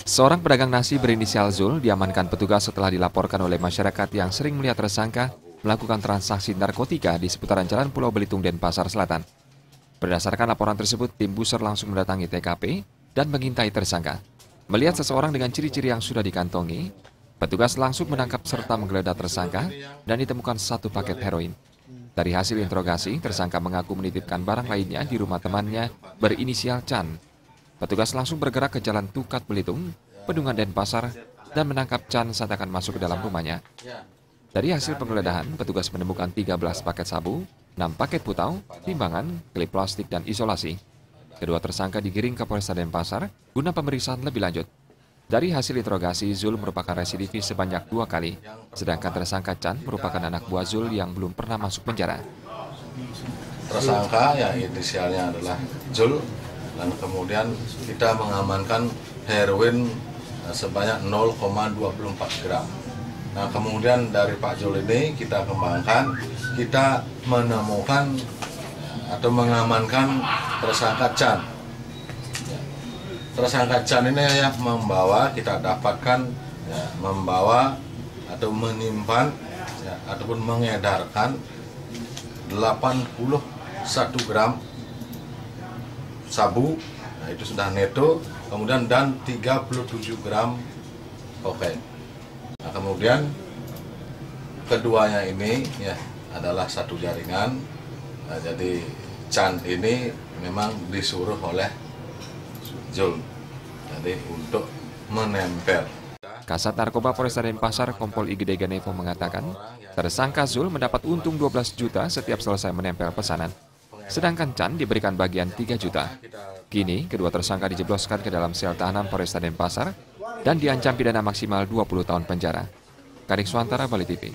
Seorang pedagang nasi berinisial Zul diamankan petugas setelah dilaporkan oleh masyarakat yang sering melihat tersangka melakukan transaksi narkotika di seputaran Jalan Pulau Belitung, Denpasar Selatan. Berdasarkan laporan tersebut, tim Buser langsung mendatangi TKP dan mengintai tersangka. Melihat seseorang dengan ciri-ciri yang sudah dikantongi, petugas langsung menangkap serta menggeledah tersangka dan ditemukan 1 paket heroin. Dari hasil interogasi, tersangka mengaku menitipkan barang lainnya di rumah temannya berinisial Chan. Petugas langsung bergerak ke Jalan Tukat Belitung, Bendungan Denpasar, dan menangkap Chan saat akan masuk ke dalam rumahnya. Dari hasil penggeledahan, petugas menemukan 13 paket sabu, 6 paket putau, timbangan, klip plastik, dan isolasi. Kedua tersangka digiring ke Polresta Denpasar guna pemeriksaan lebih lanjut. Dari hasil interogasi, Zul merupakan residivis sebanyak 2 kali, sedangkan tersangka Chan merupakan anak buah Zul yang belum pernah masuk penjara. Tersangka yang inisialnya adalah Zul, dan kemudian kita mengamankan heroin sebanyak 0,24 gram. Nah, kemudian dari Pak Zul ini kita kembangkan, kita menemukan atau mengamankan tersangka Chan. Tersangka Chan ini ya membawa, kita dapatkan ya, membawa atau menyimpan ya, ataupun mengedarkan 81 gram sabu, nah itu sudah neto, kemudian dan 37 gram kokain. Nah, kemudian keduanya ini ya adalah satu jaringan. Nah, jadi Chan ini memang disuruh oleh Zul, jadi untuk menempel. Kasat Narkoba Polresta Denpasar Kompol Igede Ganevo mengatakan, tersangka Zul mendapat untung 12 juta setiap selesai menempel pesanan. Sedangkan Chan diberikan bagian 3 juta. Kini, kedua tersangka dijebloskan ke dalam sel tahanan Polresta Denpasar dan diancam pidana maksimal 20 tahun penjara. Kadek Suantara, Bali TV.